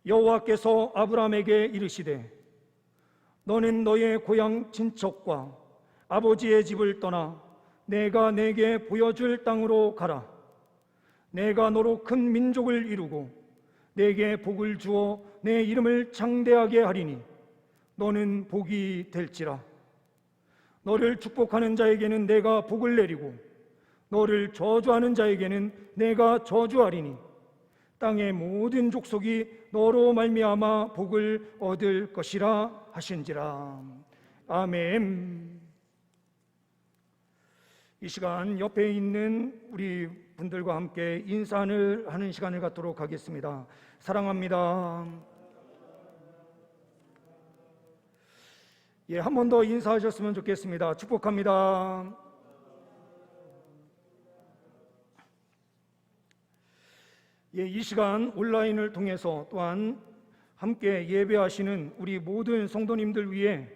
여호와께서 아브라함에게 이르시되 너는 너의 고향 친척과 아버지의 집을 떠나 내가 내게 보여줄 땅으로 가라. 내가 너로 큰 민족을 이루고 내게 복을 주어 내 이름을 창대하게 하리니 너는 복이 될지라. 너를 축복하는 자에게는 내가 복을 내리고 너를 저주하는 자에게는 내가 저주하리니 땅의 모든 족속이 너로 말미암아 복을 얻을 것이라 하신지라. 아멘. 이 시간 옆에 있는 우리 분들과 함께 인사를 하는 시간을 갖도록 하겠습니다. 사랑합니다. 한 번 더 인사하셨으면 좋겠습니다. 축복합니다. 이 시간 온라인을 통해서 또한 함께 예배하시는 우리 모든 성도님들 위해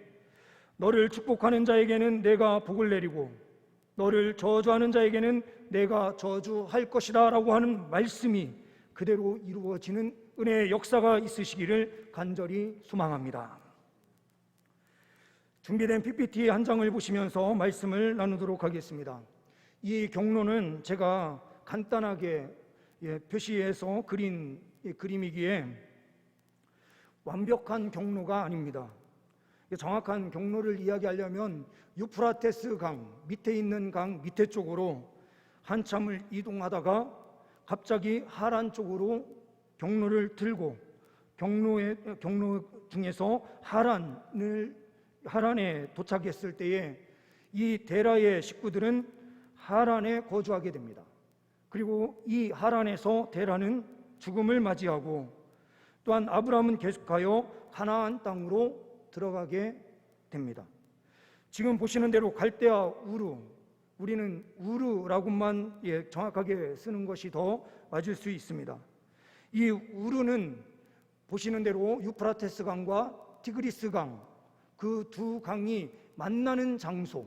너를 축복하는 자에게는 내가 복을 내리고 너를 저주하는 자에게는 내가 저주할 것이다 라고 하는 말씀이 그대로 이루어지는 은혜의 역사가 있으시기를 간절히 소망합니다. 준비된 PPT 한 장을 보시면서 말씀을 나누도록 하겠습니다. 이 경로는 제가 간단하게 표시해서 그린 그림이기에 완벽한 경로가 아닙니다. 정확한 경로를 이야기하려면 유프라테스 강 밑에 있는 강 밑에 쪽으로 한참을 이동하다가 갑자기 하란 쪽으로 경로를 들고 경로 중에서 하란에 도착했을 때에 이 데라의 식구들은 하란에 거주하게 됩니다. 그리고 이 하란에서 데라는 죽음을 맞이하고 또한 아브라함은 계속하여 가나안 땅으로 들어가게 됩니다. 지금 보시는 대로 갈대아 우르, 우리는 우르라고만 정확하게 쓰는 것이 더 맞을 수 있습니다. 이 우르는 보시는 대로 유프라테스 강과 티그리스 강, 그 두 강이 만나는 장소,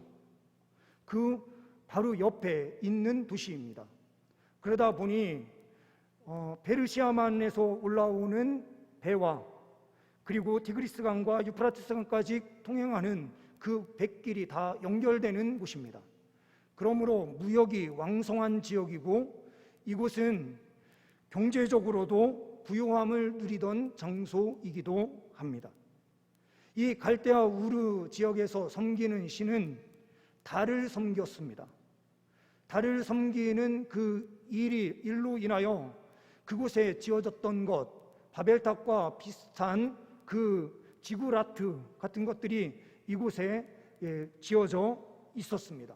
그 바로 옆에 있는 도시입니다. 그러다 보니 페르시아만에서 올라오는 배와 그리고 티그리스 강과 유프라테스 강까지 통행하는 그 뱃길이 다 연결되는 곳입니다. 그러므로 무역이 왕성한 지역이고 이곳은 경제적으로도 부유함을 누리던 장소이기도 합니다. 이 갈대아 우르 지역에서 섬기는 신은 달을 섬겼습니다. 달을 섬기는 그 일로 인하여 그곳에 지어졌던 것, 바벨탑과 비슷한 그 지구라트 같은 것들이 이곳에 지어져 있었습니다.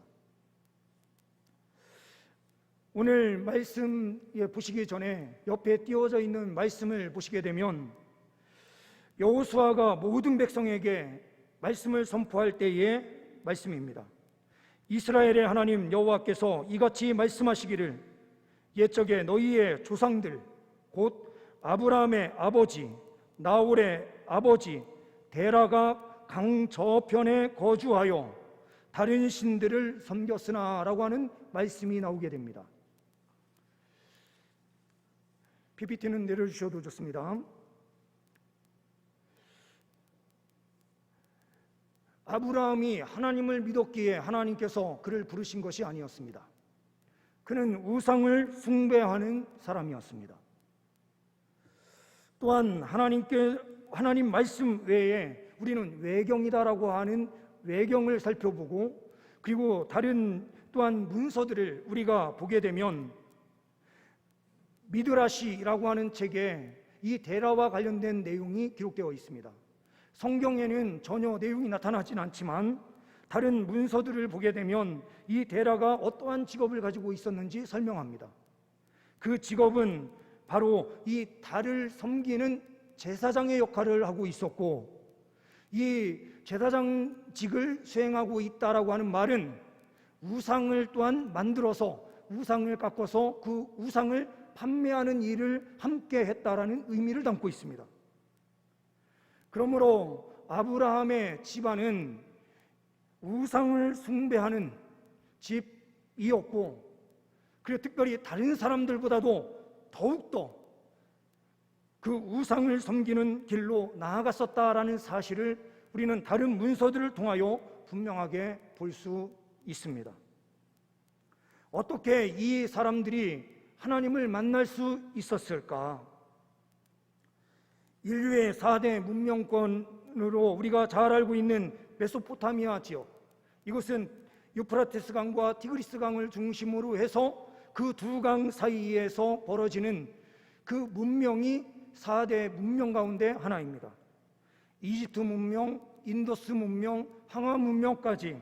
오늘 말씀 보시기 전에 옆에 띄워져 있는 말씀을 보시게 되면 여호수아가 모든 백성에게 말씀을 선포할 때의 말씀입니다. 이스라엘의 하나님 여호와께서 이같이 말씀하시기를 옛적에 너희의 조상들 곧 아브라함의 아버지 나홀의 아버지 데라가 강 저편에 거주하여 다른 신들을 섬겼으나 라고 하는 말씀이 나오게 됩니다. PPT는 내려주셔도 좋습니다. 아브라함이 하나님을 믿었기에 하나님께서 그를 부르신 것이 아니었습니다. 그는 우상을 숭배하는 사람이었습니다. 또한 하나님 말씀 외에 우리는 외경이다라고 하는 외경을 살펴보고 그리고 다른 또한 문서들을 우리가 보게 되면 미드라시라고 하는 책에 이 데라와 관련된 내용이 기록되어 있습니다. 성경에는 전혀 내용이 나타나진 않지만 다른 문서들을 보게 되면 이 데라가 어떠한 직업을 가지고 있었는지 설명합니다. 그 직업은 바로 이 달을 섬기는 제사장의 역할을 하고 있었고 이 제사장직을 수행하고 있다라고 하는 말은 우상을 또한 만들어서 우상을 깎아서 그 우상을 판매하는 일을 함께 했다라는 의미를 담고 있습니다. 그러므로 아브라함의 집안은 우상을 숭배하는 집이었고 그리고 특별히 다른 사람들보다도 더욱더 그 우상을 섬기는 길로 나아갔었다라는 사실을 우리는 다른 문서들을 통하여 분명하게 볼 수 있습니다. 어떻게 이 사람들이 하나님을 만날 수 있었을까? 인류의 4대 문명권으로 우리가 잘 알고 있는 메소포타미아 지역, 이것은 유프라테스 강과 티그리스 강을 중심으로 해서 그 두 강 사이에서 벌어지는 그 문명이 4대 문명 가운데 하나입니다. 이집트 문명, 인더스 문명, 항아 문명까지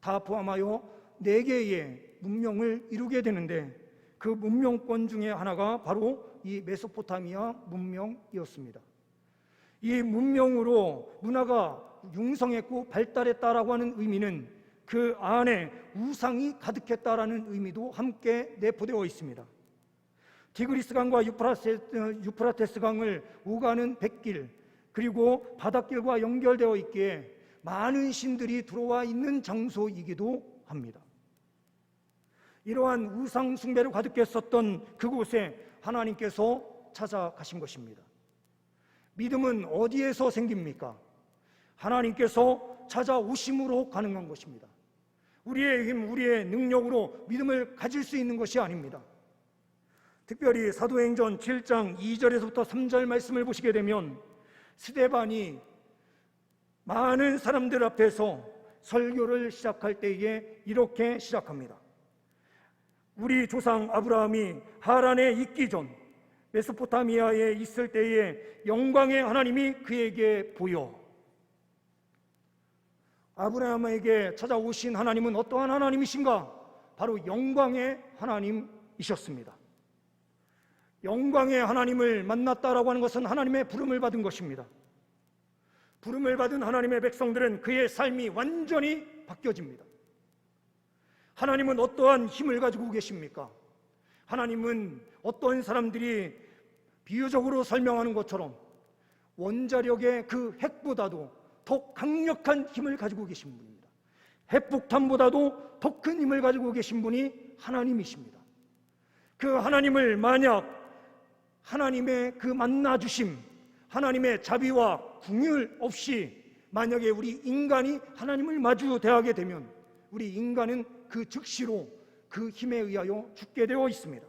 다 포함하여 4개의 문명을 이루게 되는데, 그 문명권 중에 하나가 바로 이 메소포타미아 문명이었습니다. 이 문명으로 문화가 융성했고 발달했다라고 하는 의미는 그 안에 우상이 가득했다라는 의미도 함께 내포되어 있습니다. 티그리스 강과 유프라테스 강을 오가는 뱃길, 그리고 바닷길과 연결되어 있기에 많은 신들이 들어와 있는 장소이기도 합니다. 이러한 우상 숭배로 가득했었던 그곳에 하나님께서 찾아가신 것입니다. 믿음은 어디에서 생깁니까? 하나님께서 찾아오심으로 가능한 것입니다. 우리의 힘, 우리의 능력으로 믿음을 가질 수 있는 것이 아닙니다. 특별히 사도행전 7장 2절에서부터 3절 말씀을 보시게 되면 스데반이 많은 사람들 앞에서 설교를 시작할 때에 이렇게 시작합니다. 우리 조상 아브라함이 하란에 있기 전 메소포타미아에 있을 때에 영광의 하나님이 그에게 보여. 아브라함에게 찾아오신 하나님은 어떠한 하나님이신가? 바로 영광의 하나님이셨습니다. 영광의 하나님을 만났다라고 하는 것은 하나님의 부름을 받은 것입니다. 부름을 받은 하나님의 백성들은 그의 삶이 완전히 바뀌어집니다. 하나님은 어떠한 힘을 가지고 계십니까? 하나님은 어떤 사람들이 비유적으로 설명하는 것처럼 원자력의 그 핵보다도 더 강력한 힘을 가지고 계신 분입니다. 핵폭탄보다도 더 큰 힘을 가지고 계신 분이 하나님이십니다. 그 하나님을 만약 하나님의 그 만나주심, 하나님의 자비와 긍휼 없이 만약에 우리 인간이 하나님을 마주 대하게 되면 우리 인간은 그 즉시로 그 힘에 의하여 죽게 되어 있습니다.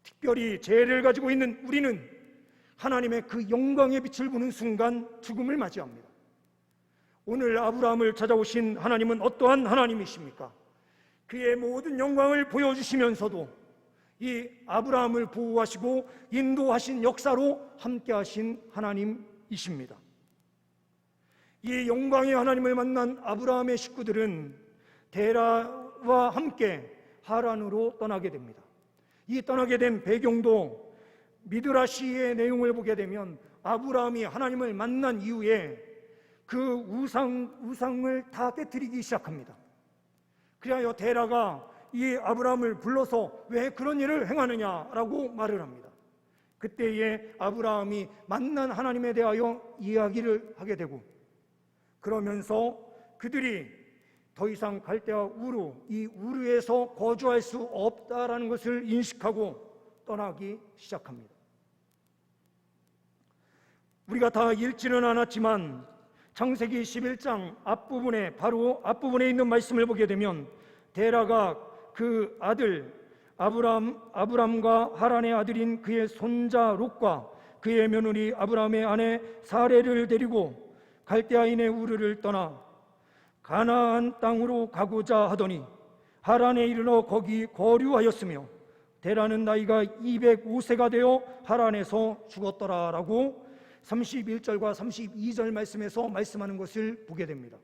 특별히 죄를 가지고 있는 우리는 하나님의 그 영광의 빛을 보는 순간 죽음을 맞이합니다. 오늘 아브라함을 찾아오신 하나님은 어떠한 하나님이십니까? 그의 모든 영광을 보여주시면서도 이 아브라함을 보호하시고 인도하신 역사로 함께하신 하나님이십니다. 이 영광의 하나님을 만난 아브라함의 식구들은 데라와 함께 하란으로 떠나게 됩니다. 이 떠나게 된 배경도 미드라시의 내용을 보게 되면 아브라함이 하나님을 만난 이후에 그 우상을 다 깨뜨리기 시작합니다. 그리하여 데라가 이 아브라함을 불러서 왜 그런 일을 행하느냐라고 말을 합니다. 그때에 아브라함이 만난 하나님에 대하여 이야기를 하게 되고, 그러면서 그들이 더 이상 갈대아 우르, 이 우르에서 거주할 수 없다라는 것을 인식하고 떠나기 시작합니다. 우리가 다 읽지는 않았지만 창세기 11장 앞부분에, 바로 앞부분에 있는 말씀을 보게 되면 데라가 그 아들 아브람과 하란의 아들인 그의 손자 롯과 그의 며느리 아브람의 아내 사레를 데리고 갈대아인의 우르를 떠나 가나안 땅으로 가고자 하더니 하란에 이르러 거기 거류하였으며 데라는 나이가 205세가 되어 하란에서 죽었더라라고 31절과 32절 말씀에서 말씀하는 것을 보게 됩니다.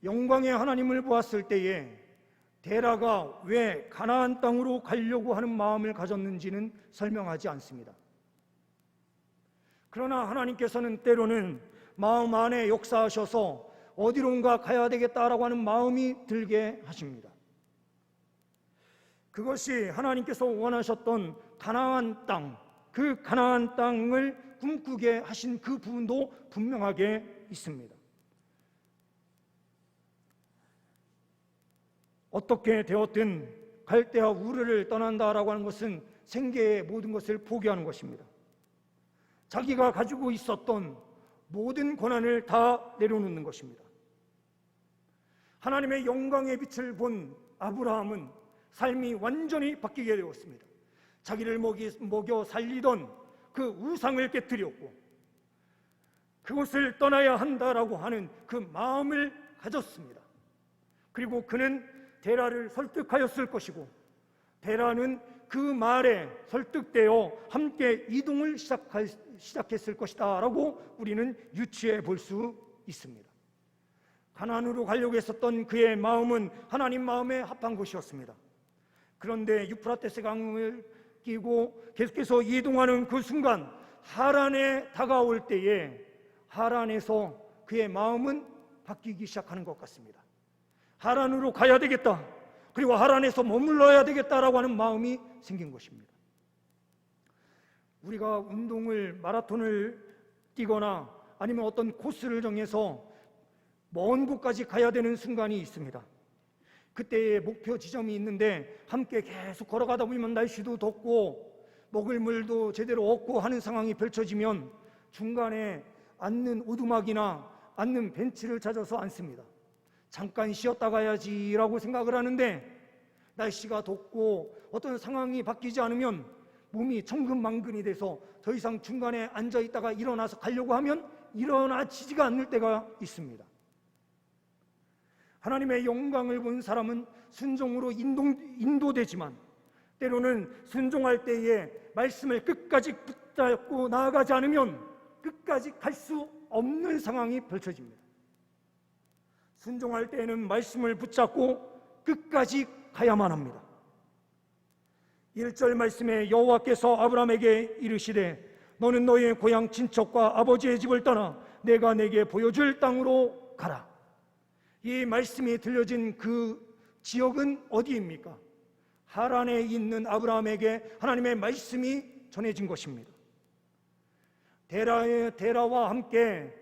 영광의 하나님을 보았을 때에 데라가 왜 가나안 땅으로 가려고 하는 마음을 가졌는지는 설명하지 않습니다. 그러나 하나님께서는 때로는 마음 안에 역사하셔서 어디론가 가야 되겠다라고 하는 마음이 들게 하십니다. 그것이 하나님께서 원하셨던 가나안 땅, 그 가나안 땅을 꿈꾸게 하신 그 부분도 분명하게 있습니다. 어떻게 되었든 갈대아 우르를 떠난다라고 하는 것은 생계의 모든 것을 포기하는 것입니다. 자기가 가지고 있었던 모든 권한을 다 내려놓는 것입니다. 하나님의 영광의 빛을 본 아브라함은 삶이 완전히 바뀌게 되었습니다. 자기를 먹여 살리던 그 우상을 깨뜨렸고 그곳을 떠나야 한다라고 하는 그 마음을 가졌습니다. 그리고 그는 데라를 설득하였을 것이고 데라는 그 말에 설득되어 함께 이동을 시작했을 것이다 라고 우리는 유추해 볼 수 있습니다. 가나안으로 가려고 했었던 그의 마음은 하나님 마음에 합한 것이었습니다. 그런데 유프라테스 강을 끼고 계속해서 이동하는 그 순간 하란에 다가올 때에 하란에서 그의 마음은 바뀌기 시작하는 것 같습니다. 하란으로 가야 되겠다, 그리고 하란에서 머물러야 되겠다라고 하는 마음이 생긴 것입니다. 우리가 운동을 마라톤을 뛰거나 아니면 어떤 코스를 정해서 먼 곳까지 가야 되는 순간이 있습니다. 그때의 목표 지점이 있는데 함께 계속 걸어가다 보면 날씨도 덥고 먹을 물도 제대로 없고 하는 상황이 펼쳐지면 중간에 앉는 오두막이나 앉는 벤치를 찾아서 앉습니다. 잠깐 쉬었다 가야지라고 생각을 하는데 날씨가 덥고 어떤 상황이 바뀌지 않으면 몸이 천근만근이 돼서 더 이상 중간에 앉아 있다가 일어나서 가려고 하면 일어나지지가 않을 때가 있습니다. 하나님의 영광을 본 사람은 순종으로 인도되지만 때로는 순종할 때에 말씀을 끝까지 붙잡고 나아가지 않으면 끝까지 갈 수 없는 상황이 펼쳐집니다. 순종할 때에는 말씀을 붙잡고 끝까지 가야만 합니다. 1절 말씀에 여호와께서 아브라함에게 이르시되 너는 너의 고향 친척과 아버지의 집을 떠나 내가 내게 보여줄 땅으로 가라. 이 말씀이 들려진 그 지역은 어디입니까? 하란에 있는 아브라함에게 하나님의 말씀이 전해진 것입니다. 데라와 함께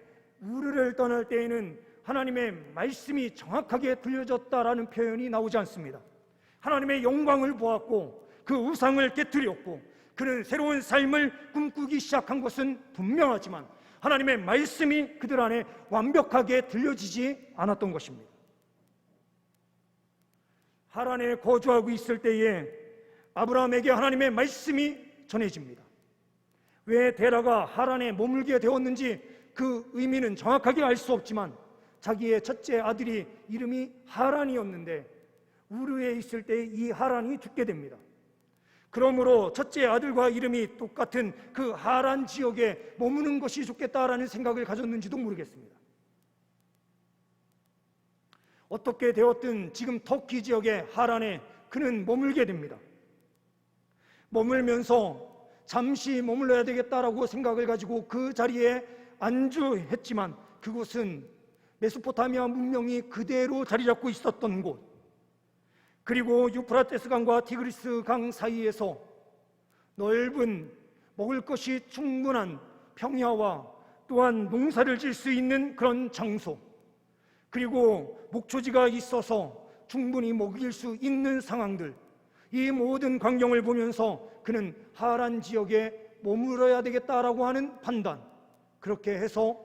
우르를 떠날 때에는 하나님의 말씀이 정확하게 들려졌다라는 표현이 나오지 않습니다. 하나님의 영광을 보았고 그 우상을 깨뜨렸고 그는 새로운 삶을 꿈꾸기 시작한 것은 분명하지만 하나님의 말씀이 그들 안에 완벽하게 들려지지 않았던 것입니다. 하란에 거주하고 있을 때에 아브라함에게 하나님의 말씀이 전해집니다. 왜 데라가 하란에 머물게 되었는지 그 의미는 정확하게 알 수 없지만 자기의 첫째 아들이 이름이 하란이었는데 우르에 있을 때 이 하란이 죽게 됩니다. 그러므로 첫째 아들과 이름이 똑같은 그 하란 지역에 머무는 것이 좋겠다라는 생각을 가졌는지도 모르겠습니다. 어떻게 되었든 지금 터키 지역의 하란에 그는 머물게 됩니다. 머물면서 잠시 머물러야 되겠다라고 생각을 가지고 그 자리에 안주했지만 그곳은 메소포타미아 문명이 그대로 자리 잡고 있었던 곳, 그리고 유프라테스 강과 티그리스 강 사이에서 넓은 먹을 것이 충분한 평야와 또한 농사를 질 수 있는 그런 장소, 그리고 목초지가 있어서 충분히 먹일 수 있는 상황들, 이 모든 광경을 보면서 그는 하란 지역에 머물러야 되겠다라고 하는 판단, 그렇게 해서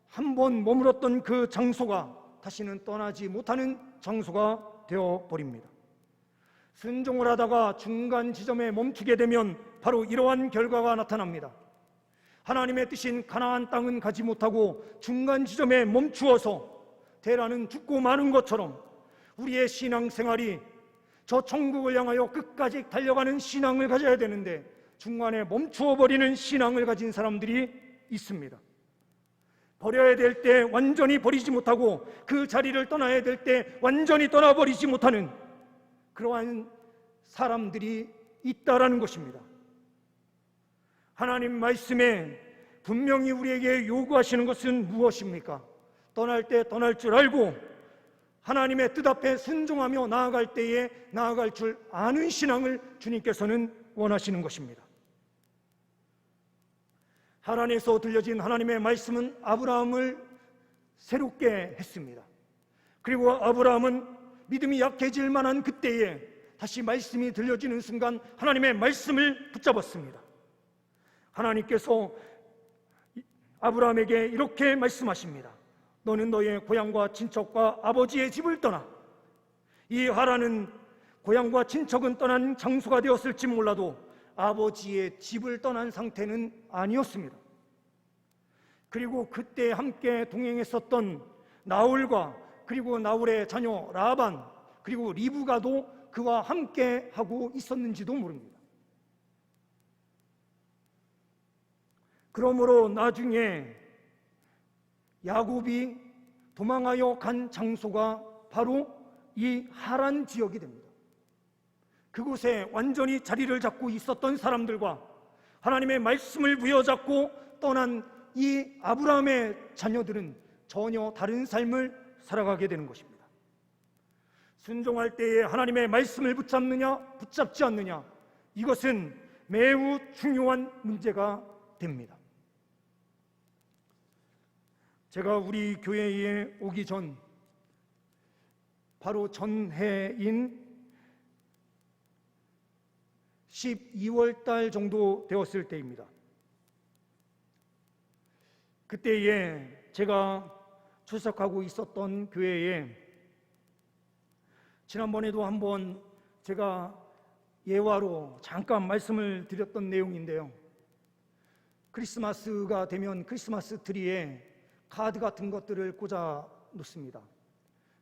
한번 머물렀던 그 장소가 다시는 떠나지 못하는 장소가 되어버립니다. 순종을 하다가 중간 지점에 멈추게 되면 바로 이러한 결과가 나타납니다. 하나님의 뜻인 가나안 땅은 가지 못하고 중간 지점에 멈추어서 데라는 죽고 마는 것처럼 우리의 신앙생활이 저 천국을 향하여 끝까지 달려가는 신앙을 가져야 되는데 중간에 멈추어버리는 신앙을 가진 사람들이 있습니다. 버려야 될 때 완전히 버리지 못하고 그 자리를 떠나야 될 때 완전히 떠나버리지 못하는 그러한 사람들이 있다라는 것입니다. 하나님 말씀에 분명히 우리에게 요구하시는 것은 무엇입니까? 떠날 때 떠날 줄 알고 하나님의 뜻 앞에 순종하며 나아갈 때에 나아갈 줄 아는 신앙을 주님께서는 원하시는 것입니다. 하란에서 들려진 하나님의 말씀은 아브라함을 새롭게 했습니다. 그리고 아브라함은 믿음이 약해질 만한 그때에 다시 말씀이 들려지는 순간 하나님의 말씀을 붙잡았습니다. 하나님께서 아브라함에게 이렇게 말씀하십니다. 너는 너의 고향과 친척과 아버지의 집을 떠나. 이 하란은 고향과 친척은 떠난 장소가 되었을지 몰라도 아버지의 집을 떠난 상태는 아니었습니다. 그리고 그때 함께 동행했었던 나홀과 그리고 나홀의 자녀 라반 그리고 리브가도 그와 함께 하고 있었는지도 모릅니다. 그러므로 나중에 야곱이 도망하여 간 장소가 바로 이 하란 지역이 됩니다. 그곳에 완전히 자리를 잡고 있었던 사람들과 하나님의 말씀을 부여잡고 떠난 이 아브라함의 자녀들은 전혀 다른 삶을 살아가게 되는 것입니다. 순종할 때에 하나님의 말씀을 붙잡느냐 붙잡지 않느냐, 이것은 매우 중요한 문제가 됩니다. 제가 우리 교회에 오기 전 바로 전해인 12월 달 정도 되었을 때입니다. 그때에 제가 출석하고 있었던 교회에 지난번에도 한번 제가 예화로 잠깐 말씀을 드렸던 내용인데요, 크리스마스가 되면 크리스마스 트리에 카드 같은 것들을 꽂아 놓습니다.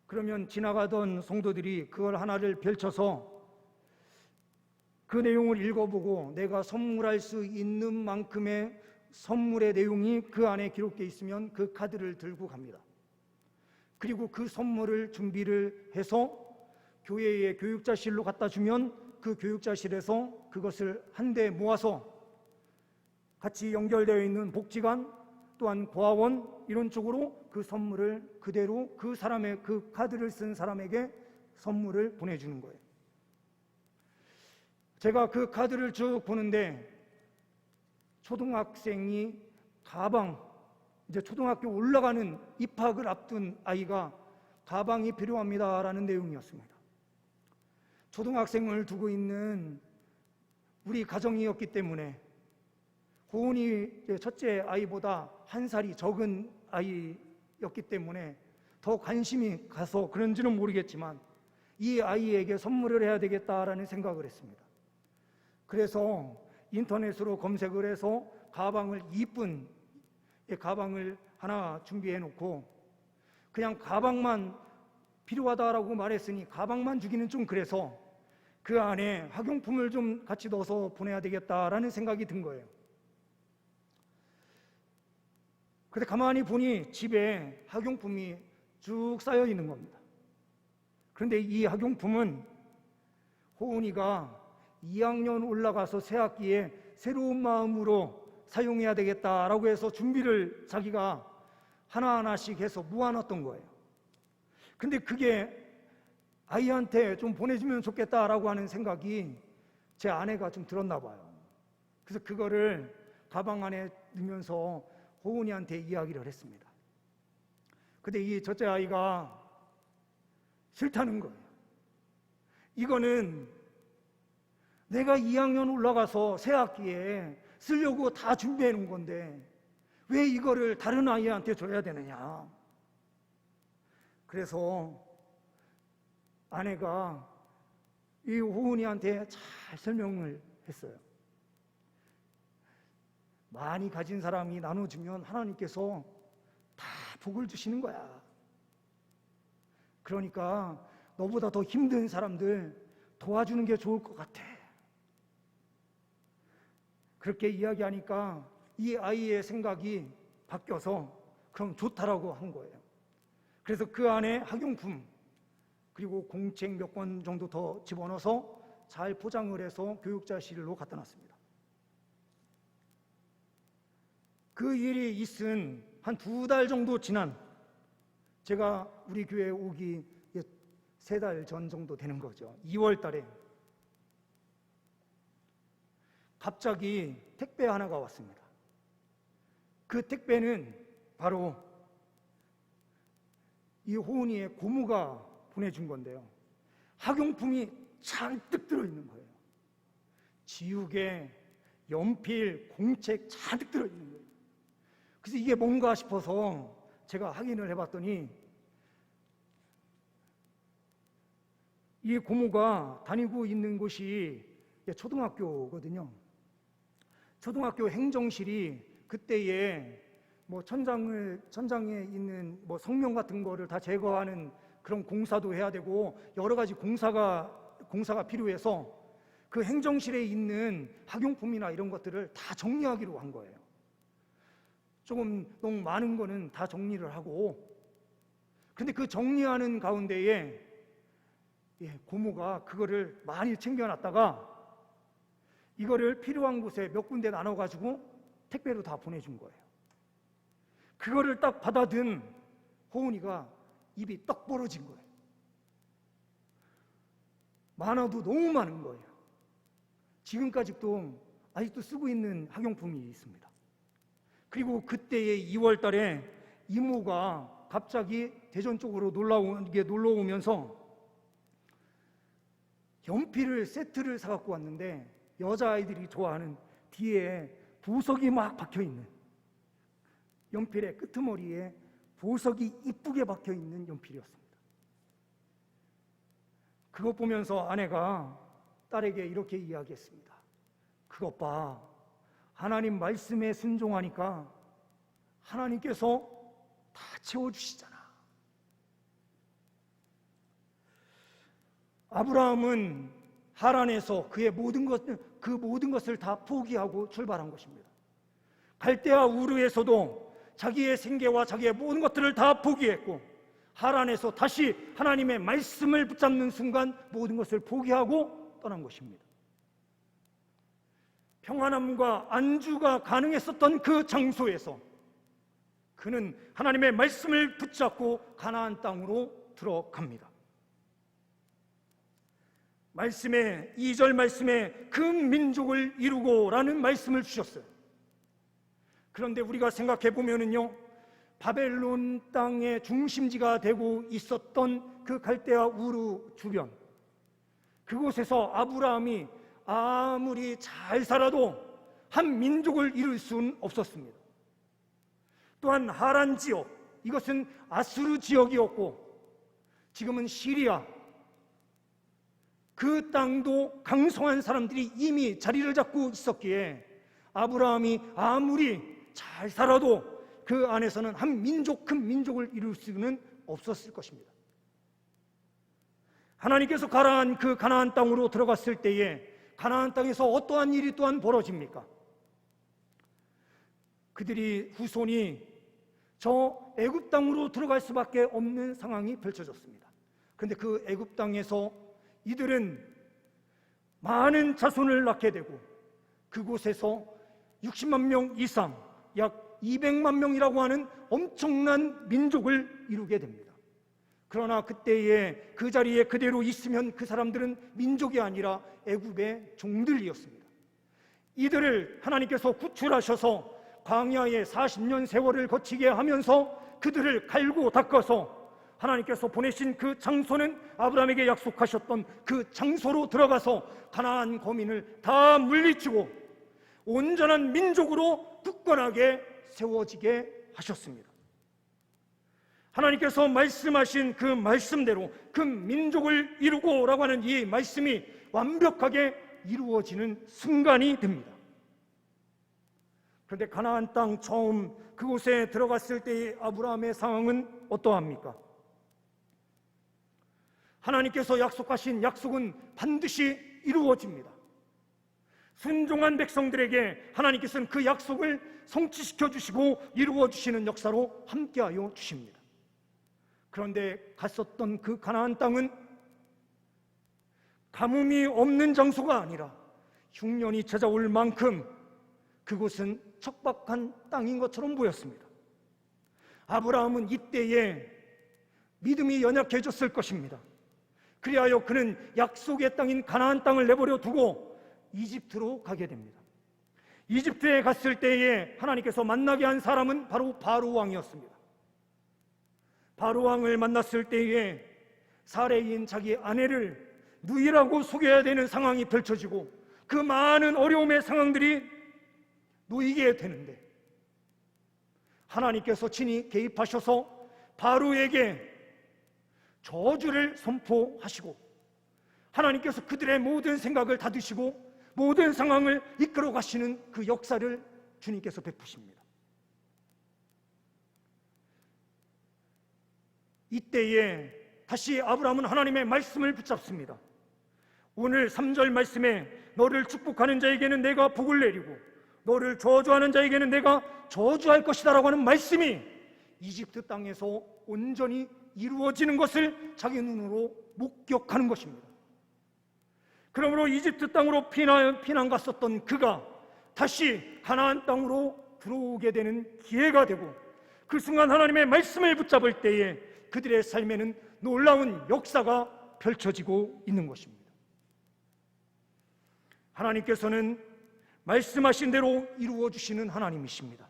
그러면 지나가던 성도들이 그걸 하나를 펼쳐서 그 내용을 읽어보고 내가 선물할 수 있는 만큼의 선물의 내용이 그 안에 기록되어 있으면 그 카드를 들고 갑니다. 그리고 그 선물을 준비를 해서 교회의 교육자실로 갖다 주면 그 교육자실에서 그것을 한데 모아서 같이 연결되어 있는 복지관 또한 고아원 이런 쪽으로 그 선물을 그대로 그 사람의 그 카드를 쓴 사람에게 선물을 보내주는 거예요. 제가 그 카드를 쭉 보는데 초등학생이 가방, 이제 초등학교 올라가는 입학을 앞둔 아이가 가방이 필요합니다라는 내용이었습니다. 초등학생을 두고 있는 우리 가정이었기 때문에 호은이 첫째 아이보다 한 살이 적은 아이였기 때문에 더 관심이 가서 그런지는 모르겠지만 이 아이에게 선물을 해야 되겠다라는 생각을 했습니다. 그래서 인터넷으로 검색을 해서 가방을 이쁜 가방을 하나 준비해 놓고 그냥 가방만 필요하다라고 말했으니 가방만 주기는 좀 그래서 그 안에 학용품을 좀 같이 넣어서 보내야 되겠다라는 생각이 든 거예요. 근데 가만히 보니 집에 학용품이 쭉 쌓여 있는 겁니다. 그런데 이 학용품은 호은이가 2학년 올라가서 새 학기에 새로운 마음으로 사용해야 되겠다라고 해서 준비를 자기가 하나하나씩 해서 모아놨던 거예요. 근데 그게 아이한테 좀 보내주면 좋겠다라고 하는 생각이 제 아내가 좀 들었나 봐요. 그래서 그거를 가방 안에 넣으면서 호은이한테 이야기를 했습니다. 근데 이 첫째 아이가 싫다는 거예요. 이거는 내가 2학년 올라가서 새 학기에 쓰려고 다 준비해 놓은 건데 왜 이거를 다른 아이한테 줘야 되느냐. 그래서 아내가 이 호은이한테 잘 설명을 했어요. 많이 가진 사람이 나눠주면 하나님께서 다 복을 주시는 거야. 그러니까 너보다 더 힘든 사람들 도와주는 게 좋을 것 같아. 그렇게 이야기하니까 이 아이의 생각이 바뀌어서 그럼 좋다라고 한 거예요. 그래서 그 안에 학용품 그리고 공책 몇 권 정도 더 집어넣어서 잘 포장을 해서 교육자실로 갖다 놨습니다. 그 일이 있은 한 2달 정도 지난, 제가 우리 교회에 오기 3달 전 정도 되는 거죠. 2월 달에 갑자기 택배 하나가 왔습니다. 그 택배는 바로 이 호은이의 고모가 보내준 건데요, 학용품이 잔뜩 들어있는 거예요. 지우개, 연필, 공책 잔뜩 들어있는 거예요. 그래서 이게 뭔가 싶어서 제가 확인을 해봤더니 이 고모가 다니고 있는 곳이 초등학교거든요. 초등학교 행정실이 그때에 뭐 천장에 있는 뭐 성명 같은 거를 다 제거하는 그런 공사도 해야 되고 여러 가지 공사가 필요해서 그 행정실에 있는 학용품이나 이런 것들을 다 정리하기로 한 거예요. 조금 너무 많은 거는 다 정리를 하고, 근데 그 정리하는 가운데에 고모가 그거를 많이 챙겨놨다가 이거를 필요한 곳에 몇 군데 나눠가지고 택배로 다 보내준 거예요. 그거를 딱 받아든 호은이가 입이 떡 벌어진 거예요. 많아도 너무 많은 거예요. 지금까지도 아직도 쓰고 있는 학용품이 있습니다. 그리고 그때의 2월 달에 이모가 갑자기 대전 쪽으로 놀러 오면서 연필을 세트를 사갖고 왔는데 여자아이들이 좋아하는 뒤에 보석이 막 박혀있는, 연필의 끄트머리에 보석이 이쁘게 박혀있는 연필이었습니다. 그것 보면서 아내가 딸에게 이렇게 이야기했습니다. 그것 봐, 하나님 말씀에 순종하니까 하나님께서 다 채워주시잖아. 아브라함은 하란에서 그 모든 것을 다 포기하고 출발한 것입니다. 갈대아 우르에서도 자기의 생계와 자기의 모든 것들을 다 포기했고, 하란에서 다시 하나님의 말씀을 붙잡는 순간 모든 것을 포기하고 떠난 것입니다. 평안함과 안주가 가능했었던 그 장소에서 그는 하나님의 말씀을 붙잡고 가나안 땅으로 들어갑니다. 말씀에 2절 말씀에 그 민족을 이루고라는 말씀을 주셨어요. 그런데 우리가 생각해 보면은요, 바벨론 땅의 중심지가 되고 있었던 그 갈대아 우르 주변, 그곳에서 아브라함이 아무리 잘 살아도 한 민족을 이룰 수는 없었습니다. 또한 하란 지역, 이것은 아수르 지역이었고 지금은 시리아, 그 땅도 강성한 사람들이 이미 자리를 잡고 있었기에 아브라함이 아무리 잘 살아도 그 안에서는 한 민족, 큰 민족을 이룰 수는 없었을 것입니다. 하나님께서 가라한 그 가나안 땅으로 들어갔을 때에 가나안 땅에서 어떠한 일이 또한 벌어집니까? 그들이 후손이 저 애굽 땅으로 들어갈 수밖에 없는 상황이 펼쳐졌습니다. 그런데 그 애굽 땅에서 이들은 많은 자손을 낳게 되고 그곳에서 60만 명 이상, 약 200만 명이라고 하는 엄청난 민족을 이루게 됩니다. 그러나 그때에 그 자리에 그대로 있으면 그 사람들은 민족이 아니라 애굽의 종들이었습니다. 이들을 하나님께서 구출하셔서 광야의 40년 세월을 거치게 하면서 그들을 갈고 닦아서 하나님께서 보내신 그 장소는 아브라함에게 약속하셨던 그 장소로 들어가서 가나안 거민을 다 물리치고 온전한 민족으로 굳건하게 세워지게 하셨습니다. 하나님께서 말씀하신 그 말씀대로 그 민족을 이루고라고 하는 이 말씀이 완벽하게 이루어지는 순간이 됩니다. 그런데 가나안 땅 처음 그곳에 들어갔을 때의 아브라함의 상황은 어떠합니까? 하나님께서 약속하신 약속은 반드시 이루어집니다. 순종한 백성들에게 하나님께서는 그 약속을 성취시켜 주시고 이루어 주시는 역사로 함께하여 주십니다. 그런데 갔었던 그 가나안 땅은 가뭄이 없는 장소가 아니라 흉년이 찾아올 만큼 그곳은 척박한 땅인 것처럼 보였습니다. 아브라함은 이때에 믿음이 연약해졌을 것입니다. 그리하여 그는 약속의 땅인 가나안 땅을 내버려 두고 이집트로 가게 됩니다. 이집트에 갔을 때에 하나님께서 만나게 한 사람은 바로 바로 왕이었습니다. 바로 왕을 만났을 때에 사레인 자기 아내를 누이라고 속여야 되는 상황이 펼쳐지고 그 많은 어려움의 상황들이 놓이게 되는데, 하나님께서 친히 개입하셔서 바로에게 저주를 선포하시고 하나님께서 그들의 모든 생각을 닫으시고 모든 상황을 이끌어 가시는 그 역사를 주님께서 베푸십니다. 이때에 다시 아브라함은 하나님의 말씀을 붙잡습니다. 오늘 3절 말씀에 너를 축복하는 자에게는 내가 복을 내리고 너를 저주하는 자에게는 내가 저주할 것이다 라고 하는 말씀이 이집트 땅에서 온전히 이루어지는 것을 자기 눈으로 목격하는 것입니다. 그러므로 이집트 땅으로 피난 갔었던 그가 다시 가나안 땅으로 들어오게 되는 기회가 되고, 그 순간 하나님의 말씀을 붙잡을 때에 그들의 삶에는 놀라운 역사가 펼쳐지고 있는 것입니다. 하나님께서는 말씀하신 대로 이루어 주시는 하나님이십니다.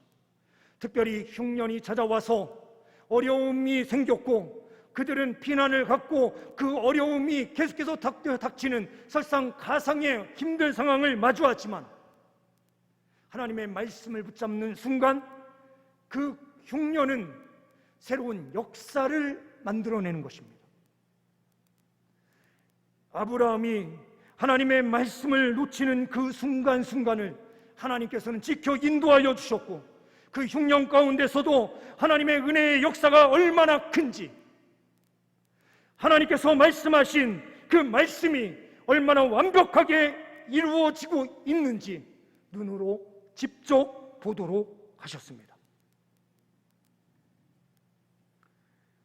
특별히 흉년이 찾아와서 어려움이 생겼고 그들은 비난을 갖고 그 어려움이 계속해서 닥치는 설상 가상의 힘든 상황을 마주하지만 하나님의 말씀을 붙잡는 순간 그 흉년은 새로운 역사를 만들어내는 것입니다. 아브라함이 하나님의 말씀을 놓치는 그 순간순간을 하나님께서는 지켜 인도하여 주셨고, 그 흉년 가운데서도 하나님의 은혜의 역사가 얼마나 큰지, 하나님께서 말씀하신 그 말씀이 얼마나 완벽하게 이루어지고 있는지 눈으로 직접 보도록 하셨습니다.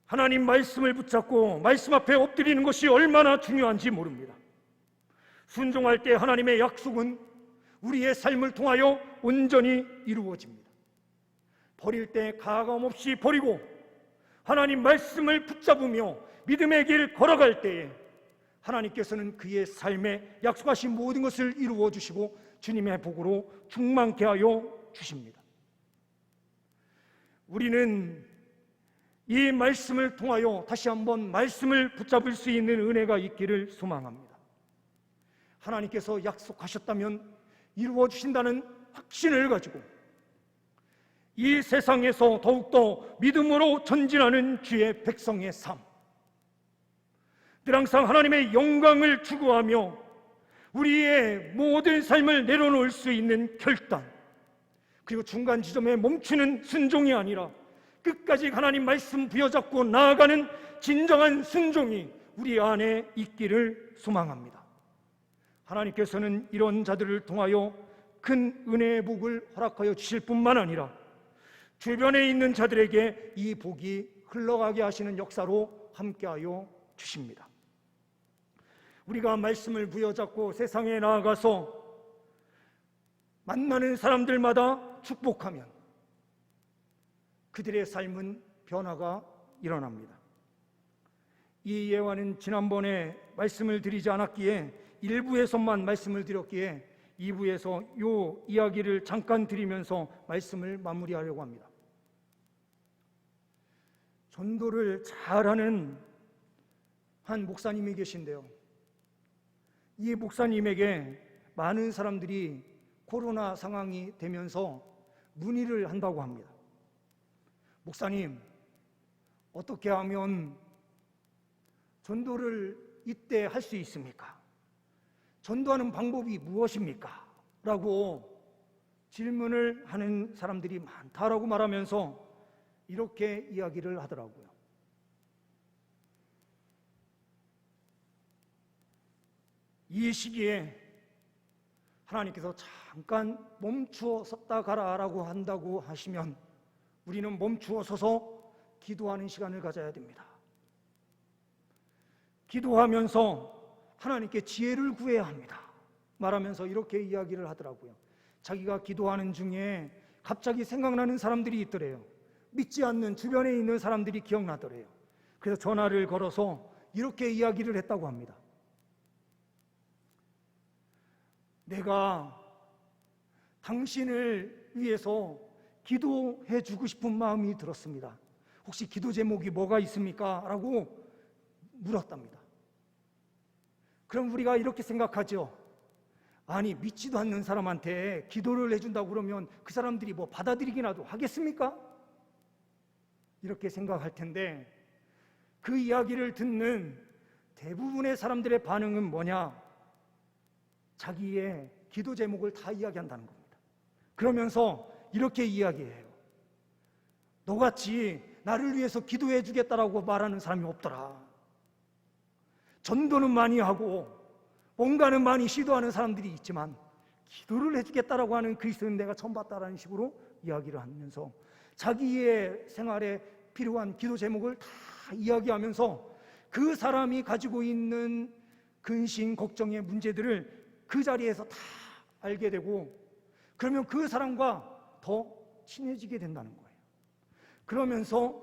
하나님 말씀을 붙잡고 말씀 앞에 엎드리는 것이 얼마나 중요한지 모릅니다. 순종할 때 하나님의 약속은 우리의 삶을 통하여 온전히 이루어집니다. 버릴 때 가감없이 버리고 하나님 말씀을 붙잡으며 믿음의 길 걸어갈 때에 하나님께서는 그의 삶에 약속하신 모든 것을 이루어 주시고 주님의 복으로 충만케 하여 주십니다. 우리는 이 말씀을 통하여 다시 한번 말씀을 붙잡을 수 있는 은혜가 있기를 소망합니다. 하나님께서 약속하셨다면 이루어 주신다는 확신을 가지고 이 세상에서 더욱더 믿음으로 전진하는 주의 백성의 삶, 늘 항상 하나님의 영광을 추구하며 우리의 모든 삶을 내려놓을 수 있는 결단, 그리고 중간 지점에 멈추는 순종이 아니라 끝까지 하나님 말씀 부여잡고 나아가는 진정한 순종이 우리 안에 있기를 소망합니다. 하나님께서는 이런 자들을 통하여 큰 은혜의 복을 허락하여 주실 뿐만 아니라 주변에 있는 자들에게 이 복이 흘러가게 하시는 역사로 함께하여 주십니다. 우리가 말씀을 부여잡고 세상에 나아가서 만나는 사람들마다 축복하면 그들의 삶은 변화가 일어납니다. 이 예화는 지난번에 말씀을 드리지 않았기에 1부에서만 말씀을 드렸기에 2부에서 이 이야기를 잠깐 드리면서 말씀을 마무리하려고 합니다. 전도를 잘하는 한 목사님이 계신데요, 이 목사님에게 많은 사람들이 코로나 상황이 되면서 문의를 한다고 합니다. 목사님, 어떻게 하면 전도를 이때 할 수 있습니까? 전도하는 방법이 무엇입니까? 라고 질문을 하는 사람들이 많다라고 말하면서 이렇게 이야기를 하더라고요. 이 시기에 하나님께서 잠깐 멈추어 섰다 가라라고 한다고 하시면 우리는 멈추어 서서 기도하는 시간을 가져야 됩니다. 기도하면서 하나님께 지혜를 구해야 합니다 말하면서 이렇게 이야기를 하더라고요. 자기가 기도하는 중에 갑자기 생각나는 사람들이 있더래요. 믿지 않는 주변에 있는 사람들이 기억나더래요. 그래서 전화를 걸어서 이렇게 이야기를 했다고 합니다. 내가 당신을 위해서 기도해 주고 싶은 마음이 들었습니다. 혹시 기도 제목이 뭐가 있습니까? 라고 물었답니다. 그럼 우리가 이렇게 생각하죠. 아니, 믿지도 않는 사람한테 기도를 해준다고 그러면 그 사람들이 뭐 받아들이기라도 하겠습니까? 이렇게 생각할 텐데, 그 이야기를 듣는 대부분의 사람들의 반응은 뭐냐? 자기의 기도 제목을 다 이야기한다는 겁니다. 그러면서 이렇게 이야기해요. 너같이 나를 위해서 기도해 주겠다라고 말하는 사람이 없더라. 전도는 많이 하고 뭔가는 많이 시도하는 사람들이 있지만 기도를 해주겠다라고 하는 그리스도는 내가 처음 봤다라는 식으로 이야기를 하면서 자기의 생활에 필요한 기도 제목을 다 이야기하면서 그 사람이 가지고 있는 근심, 걱정의 문제들을 그 자리에서 다 알게 되고, 그러면 그 사람과 더 친해지게 된다는 거예요. 그러면서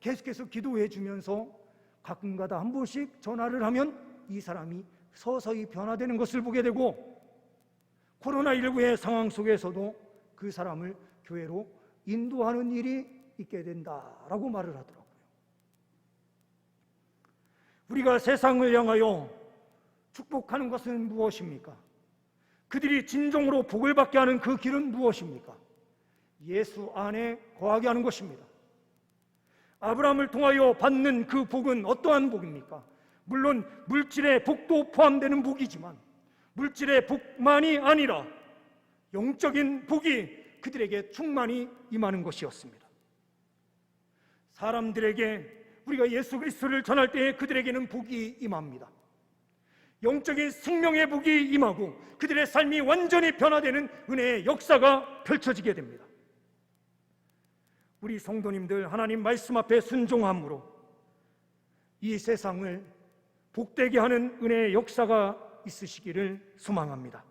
계속해서 기도해 주면서 가끔가다 한 번씩 전화를 하면 이 사람이 서서히 변화되는 것을 보게 되고, 코로나19의 상황 속에서도 그 사람을 교회로 인도하는 일이 있게 된다라고 말을 하더라고요. 우리가 세상을 향하여 축복하는 것은 무엇입니까? 그들이 진정으로 복을 받게 하는 그 길은 무엇입니까? 예수 안에 거하게 하는 것입니다. 아브라함을 통하여 받는 그 복은 어떠한 복입니까? 물론 물질의 복도 포함되는 복이지만 물질의 복만이 아니라 영적인 복이 그들에게 충만히 임하는 것이었습니다. 사람들에게 우리가 예수 그리스도를 전할 때에 그들에게는 복이 임합니다. 영적인 생명의 복이 임하고 그들의 삶이 완전히 변화되는 은혜의 역사가 펼쳐지게 됩니다. 우리 성도님들, 하나님 말씀 앞에 순종함으로 이 세상을 복되게 하는 은혜의 역사가 있으시기를 소망합니다.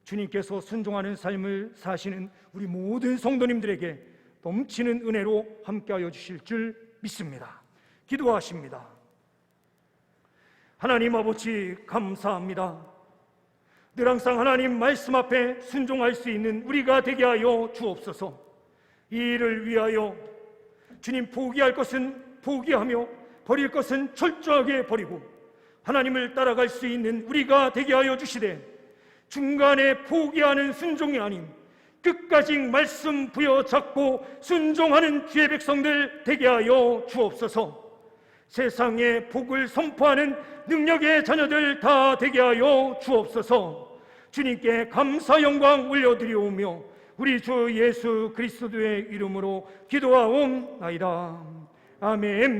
주님께서 순종하는 삶을 사시는 우리 모든 성도님들에게 넘치는 은혜로 함께하여 주실 줄 믿습니다. 기도하십니다. 하나님 아버지, 감사합니다. 늘 항상 하나님 말씀 앞에 순종할 수 있는 우리가 되게 하여 주옵소서. 이 일을 위하여 주님, 포기할 것은 포기하며 버릴 것은 철저하게 버리고 하나님을 따라갈 수 있는 우리가 되게 하여 주시되, 중간에 포기하는 순종이 아닌 끝까지 말씀 부여잡고 순종하는 주의 백성들 되게 하여 주옵소서. 세상에 복을 선포하는 능력의 자녀들 다 되게 하여 주옵소서. 주님께 감사 영광 올려드리오며 우리 주 예수 그리스도의 이름으로 기도하옵나이다. 아멘.